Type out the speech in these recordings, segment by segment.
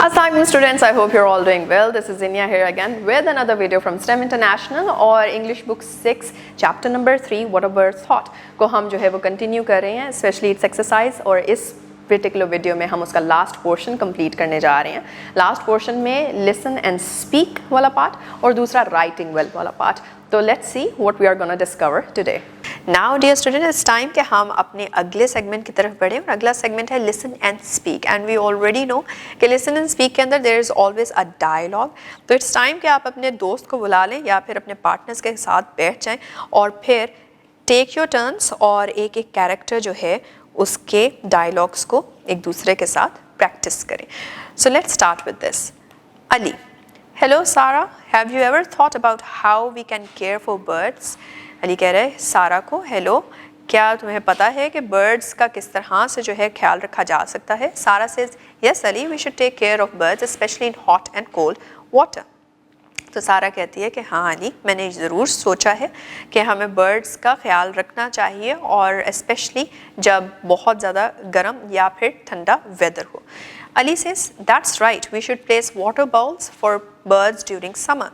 Assalamualaikum students, I hope you're all doing well. This is Zinia here again with another video from STEM International और English book 6 chapter number 3 what a bird thought को हम जो है वो continue कर रहे हैं, especially its exercise. और इस पर्टिकुलर वीडियो में हम उसका लास्ट पोर्शन कंप्लीट करने जा रहे हैं. लास्ट पोर्शन में लिसन एंड स्पीक वाला पार्ट और दूसरा राइटिंग वेल वाला पार्ट. तो let's see what we are gonna discover today. Now dear student, it's time कि हम अपने अगले सेगमेंट की तरफ बढ़ें और अगला सेगमेंट है listen and speak. And we already know कि लिसन एंड स्पीक के अंदर there is always a dialogue. तो इट्स टाइम कि आप अपने दोस्त को बुला लें या फिर अपने पार्टनर्स के साथ बैठ जाएं और फिर टेक योर टर्न्स और एक एक कैरेक्टर जो है उसके डायलॉग्स को एक दूसरे के साथ प्रैक्टिस करें. So let's start with this. Ali, hello Sara, have you ever thought about how we can care for birds? Ali कह रहे सारा को, हेलो, क्या तुम्हें पता है कि बर्ड्स का किस तरह से जो है ख्याल रखा जा सकता है? Sara says, yes Ali, we should take care of birds especially in hot and cold water. तो सारा कहती है कि हाँ अली, मैंने ज़रूर सोचा है कि हमें बर्ड्स का ख्याल रखना चाहिए और स्पेशली जब बहुत ज़्यादा गर्म या फिर ठंडा वेदर हो. Ali says, that's right, we should place water bowls for birds during summer.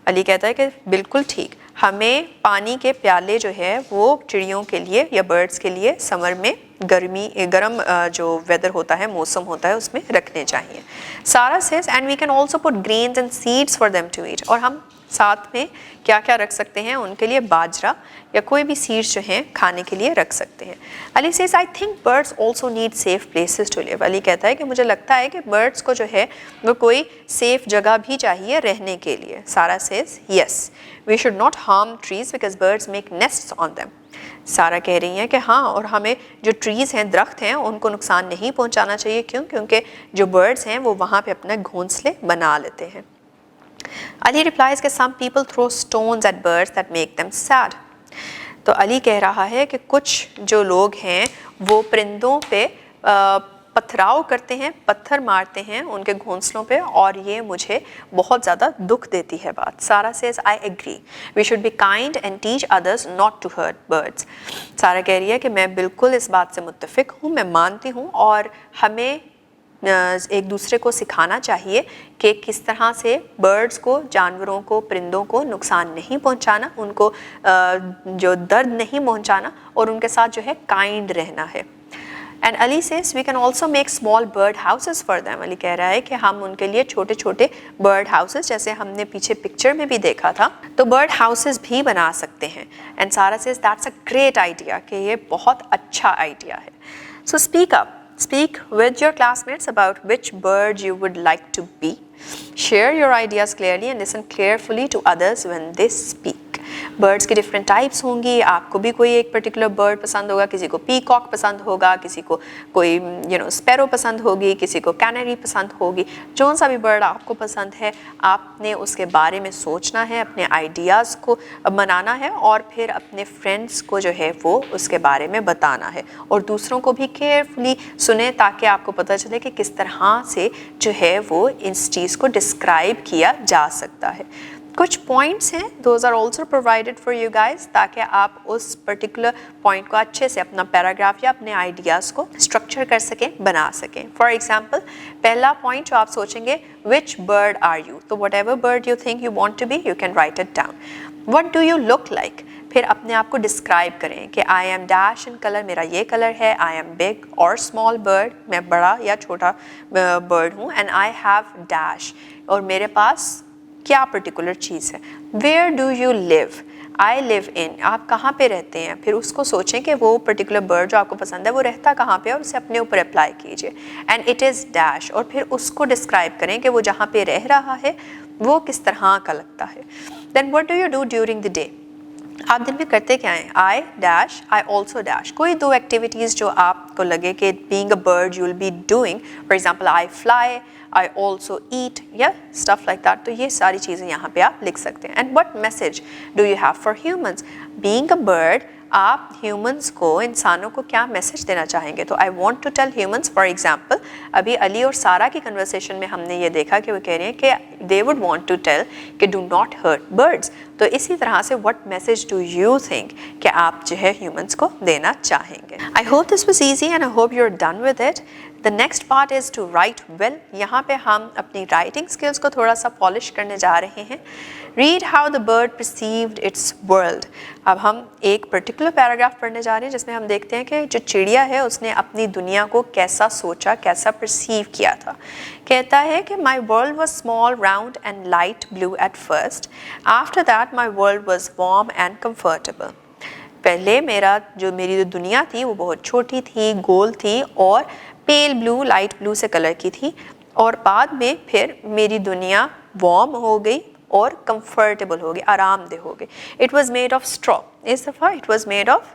Ali कहता है कि बिल्कुल ठीक, हमें पानी के प्याले जो है वो चिड़ियों के लिए या बर्ड्स के लिए समर में गर्म जो वेदर होता है, मौसम होता है, उसमें रखने चाहिए. Sara says, and we can also put grains and seeds for them to eat. और हम साथ में क्या क्या रख सकते हैं उनके लिए? बाजरा या कोई भी सीड्स जो हैं खाने के लिए रख सकते हैं. Ali says, I think birds also need safe places to live. Ali कहता है कि मुझे लगता है कि बर्ड्स को जो है वो कोई सेफ जगह भी चाहिए रहने के लिए. Sara says, yes, we should not harm trees because birds make nests on them. Sara कह रही हैं कि हाँ, और हमें जो ट्रीज़ हैं, दरख्त हैं, उनको नुकसान नहीं पहुंचाना चाहिए. क्यों? क्योंकि जो बर्ड्स हैं वो वहाँ पे अपना घोंसले बना लेते हैं. अली रिप्लाइज कि some people throw stones at birds that make them sad. तो अली कह रहा है कि कुछ जो लोग हैं वो परिंदों पे पथराव करते हैं, पत्थर मारते हैं उनके घोंसलों पे, और ये मुझे बहुत ज़्यादा दुख देती है बात. Sara says, I agree, we should be kind and teach others not to hurt birds. Sara कह रही है कि मैं बिल्कुल इस बात से मुत्तफिक हूँ, मैं मानती हूँ, और हमें एक दूसरे को सिखाना चाहिए कि किस तरह से बर्ड्स को, जानवरों को, परिंदों को नुकसान नहीं पहुंचाना, उनको जो दर्द नहीं पहुंचाना, और उनके साथ जो है काइंड रहना है. And Ali says, we can also make small bird houses for them. Ali कह रहा है कि हम उनके लिए छोटे छोटे बर्ड हाउसेस, जैसे हमने पीछे पिक्चर में भी देखा था, तो बर्ड हाउसेस भी बना सकते हैं. एंड सारा says, that's a great idea, कि ये बहुत अच्छा आइडिया है. So speak up. Speak with your classmates about which bird you would like to be. Share your ideas clearly and listen carefully to others when they speak. Birds की different types होंगी. आपको भी कोई एक particular bird पसंद होगा, किसी को पीकॉक पसंद होगा, किसी को कोई स्पैरो पसंद होगी, किसी को कैनरी पसंद होगी. जो सा भी बर्ड आपको पसंद है, आपने उसके बारे में सोचना है, अपने आइडियाज़ को बनाना है, और फिर अपने फ्रेंड्स को जो है वो उसके बारे में बताना है, और दूसरों को भी केयरफुली सुने ताकि आपको पता चले कि किस तरह से जो है वो इस चीज़ को डिस्क्राइब किया जा सकता है. कुछ पॉइंट्स हैं, those are also provided for you guys, ताकि आप उस पर्टिकुलर पॉइंट को अच्छे से अपना पैराग्राफ या अपने आइडियाज़ को स्ट्रक्चर कर सकें, बना सकें. फॉर एग्जाम्पल, पहला पॉइंट जो आप सोचेंगे, विच बर्ड आर यू? तो whatever bird you think you want to be, you can write it down. What do you look like? फिर अपने आप को डिस्क्राइब करें कि I am dash in colour, मेरा ये कलर है. आई एम बिग और स्मॉल बर्ड, मैं बड़ा या छोटा बर्ड हूँ. एंड आई हैव डैश, और मेरे पास क्या पर्टिकुलर चीज़ है. Where do you live? I live in, आप कहाँ पे रहते हैं? फिर उसको सोचें कि वो पर्टिकुलर बर्ड जो आपको पसंद है वो रहता कहाँ पे, और उसे अपने ऊपर अप्लाई कीजिए. एंड इट इज़ डैश, और फिर उसको डिस्क्राइब करें कि वो जहाँ पे रह रहा है वो किस तरह का लगता है. Then what do you do during the day? आप दिन में करते क्या हैं? I dash, I also dash. कोई दो एक्टिविटीज़ जो आपको लगे कि being a bird you will be doing. For example, I fly, I also eat, या स्टफ लाइक दैट. तो ये सारी चीज़ें यहाँ पे आप लिख सकते हैं. And what message do you have for humans? Being a bird, आप ह्यूमंस को, इंसानों को क्या मैसेज देना चाहेंगे? तो I want to tell humans, for example, अभी अली और सारा की कन्वर्सेशन में हमने ये देखा कि वो कह रहे हैं कि they would want to tell कि डू नॉट हर्ट बर्ड्स. तो इसी तरह से what message do you think कि आप जो है ह्यूमंस को देना चाहेंगे? I hope this was easy and I hope you are done with it. The next part is to write well. यहाँ पे हम अपनी writing skills को थोड़ा सा polish करने जा रहे हैं. Read how the bird perceived its world. अब हम एक particular paragraph पढ़ने जा रहे हैं जिसमें हम देखते हैं कि जो चिड़िया है उसने अपनी दुनिया को कैसा सोचा, कैसा perceive किया था. कहता है कि my world was small, round and light blue at first. After that my world was warm and comfortable. पहले मेरी जो दुनिया थी वो बहुत छोटी थी, गोल थी और पेल ब्लू, लाइट ब्लू से कलर की थी, और बाद में फिर मेरी दुनिया वार्म हो गई और कंफर्टेबल हो गई, आरामदेह हो गई. It was made of straw. इस दफ़ा इट वॉज मेड ऑफ,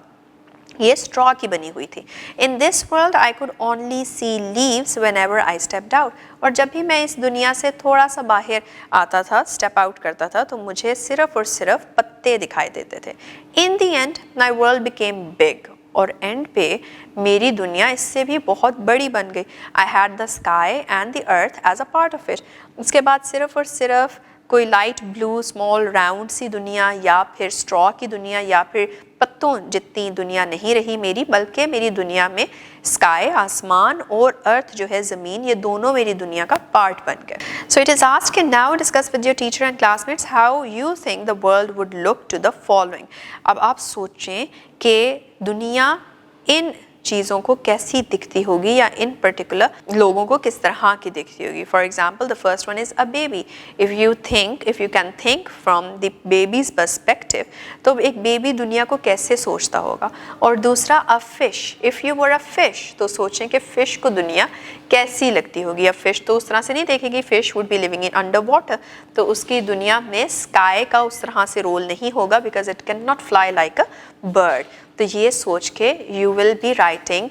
ये स्ट्रॉ की बनी हुई थी. In this world I could only see leaves whenever I stepped out. और जब भी मैं इस दुनिया से थोड़ा सा बाहर आता था, स्टेप आउट करता था, तो मुझे सिर्फ और सिर्फ पत्ते दिखाई देते थे. In the end my world became big. और एंड पे मेरी दुनिया इससे भी बहुत बड़ी बन गई. I had the sky and the earth as a part of it. उसके बाद सिर्फ और सिर्फ कोई लाइट ब्लू स्मॉल राउंड सी दुनिया या फिर स्ट्रॉ की दुनिया या फिर पत्तों जितनी दुनिया नहीं रही मेरी, बल्कि मेरी दुनिया में स्काई आसमान और अर्थ जो है ज़मीन, ये दोनों मेरी दुनिया का पार्ट बन गए. So it is asked can now discuss with your teacher and classmates how you think the world would look to the following. अब आप सोचें कि दुनिया इन चीज़ों को कैसी दिखती होगी या इन पर्टिकुलर लोगों को किस तरह की दिखती होगी. For example the first one is a baby. If you can think from the babies perspective, तो एक बेबी दुनिया को कैसे सोचता होगा. और दूसरा a fish. If you were a fish, तो सोचें कि फ़िश को दुनिया कैसी लगती होगी. अब फिश तो उस तरह से नहीं देखेगी, fish would be living in under water, तो उसकी दुनिया में स्काई का उस तरह से रोल नहीं होगा because it can not fly like a bird. तो ये सोच के you will be writing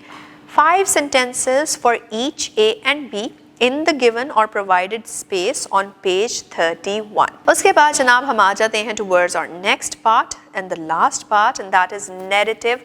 5 sentences for each A and B in the given or provided space on page 31. उसके बाद जनाब हम आ जाते हैं towards our next part and the last part, and that is narrative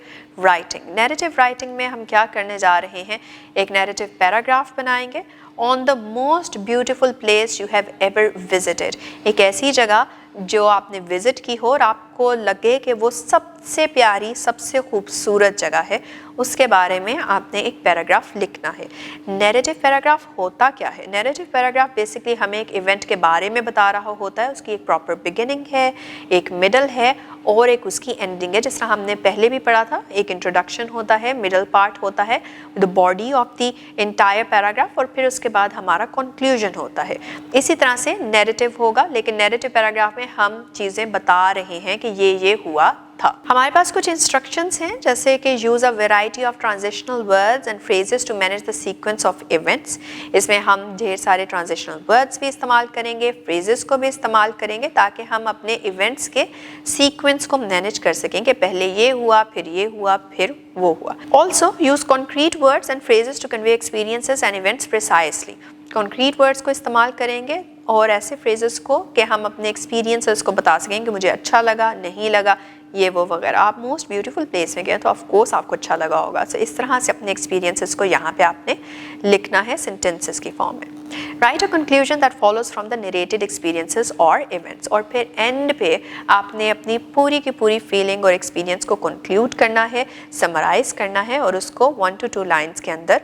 writing. Narrative writing में हम क्या करने जा रहे हैं, एक narrative paragraph बनाएंगे on the most beautiful place you have ever visited. एक ऐसी जगह जो आपने विज़िट की हो और आपको लगे कि वो सबसे प्यारी सबसे खूबसूरत जगह है, उसके बारे में आपने एक पैराग्राफ लिखना है. नैरेटिव पैराग्राफ होता क्या है? नैरेटिव पैराग्राफ बेसिकली हमें एक इवेंट के बारे में बता रहा होता है. उसकी एक प्रॉपर बिगिनिंग है, एक मिडल है और एक उसकी एंडिंग है. जिस तरह हमने पहले भी पढ़ा था, एक इंट्रोडक्शन होता है, मिडल पार्ट होता है, the body of the entire paragraph, और फिर उसके बाद हमारा कंक्लूजन होता है. इसी तरह से नैरेटिव होगा, लेकिन नैरेटिव पैराग्राफ में हम चीज़ें बता रहे हैं कि ये हुआ था. हमारे पास कुछ इंस्ट्रक्शंस हैं, जैसे कि use a variety of transitional words and phrases to manage the sequence of events. इसमें हम ढेर सारे ट्रांजिशनल वर्ड्स भी इस्तेमाल करेंगे, फ्रेजेस को भी इस्तेमाल करेंगे, ताकि हम अपने इवेंट्स के सीक्वेंस को मैनेज कर सकें कि पहले ये हुआ, फिर ये हुआ, फिर वो हुआ. Also use concrete words and phrases to convey experiences and events precisely. Concrete words को इस्तेमाल करेंगे और ऐसे फ्रेजेस को कि हम अपने एक्सपीरियंसेस को बता सकें कि मुझे अच्छा लगा, नहीं लगा, ये वो वगैरह. आप मोस्ट ब्यूटीफुल प्लेस में गए तो ऑफ कोर्स आपको अच्छा लगा होगा. सो इस तरह से अपने एक्सपीरियंसेस को यहाँ पे आपने लिखना है सेंटेंसेस की फॉर्म में. Right a conclusion that follows from the narrated experiences और इवेंट्स. और फिर एंड पे आपने अपनी पूरी की पूरी फीलिंग और एक्सपीरियंस को कंक्लूड करना है, समराइज करना है और उसको 1 to 2 लाइन्स के अंदर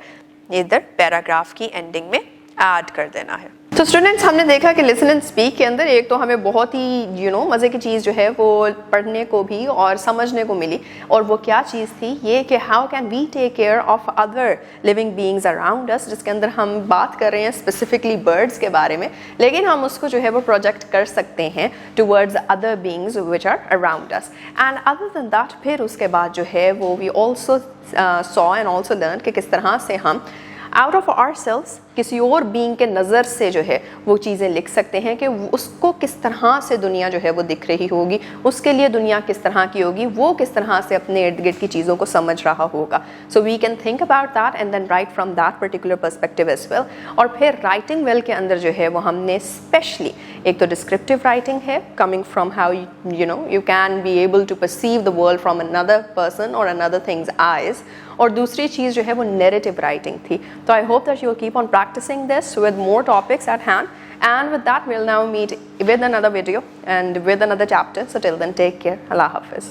इधर पैराग्राफ की एंडिंग में ऐड कर देना है. तो स्टूडेंट्स, हमने देखा कि लिसन एंड स्पीक के अंदर एक तो हमें बहुत ही मज़े की चीज़ जो है वो पढ़ने को भी और समझने को मिली. और वो क्या चीज़ थी, ये कि how can we take care of other living beings around us, जिसके अंदर हम बात कर रहे हैं स्पेसिफिकली बर्ड्स के बारे में, लेकिन हम उसको जो है वो प्रोजेक्ट कर सकते हैं towards other beings which are around us. And other than that, फिर उसके बाद जो है वो we also saw and also learn कि किस तरह से हम आउट ऑफ आवर सेल्स किसी और बीइंग के नज़र से जो है वो चीज़ें लिख सकते हैं कि उसको किस तरह से दुनिया जो है वो दिख रही होगी, उसके लिए दुनिया किस तरह की होगी, वो किस तरह से अपने इर्द गिर्द की चीज़ों को समझ रहा होगा. So we can think about that and then write from that particular perspective as well. और फिर राइटिंग वेल के अंदर जो है वो हमने स्पेशली एक तो डिस्क्रिप्टिव राइटिंग है, coming from how you can be able to perceive the world from another person और अनदर थिंग्स आइज. और दूसरी चीज़ जो है वो नैरेटिव राइटिंग थी. तो I hope that you will keep on practicing this with more topics at hand, and with that we'll now meet with another video and with another chapter. So till then, take care. Allah Hafiz.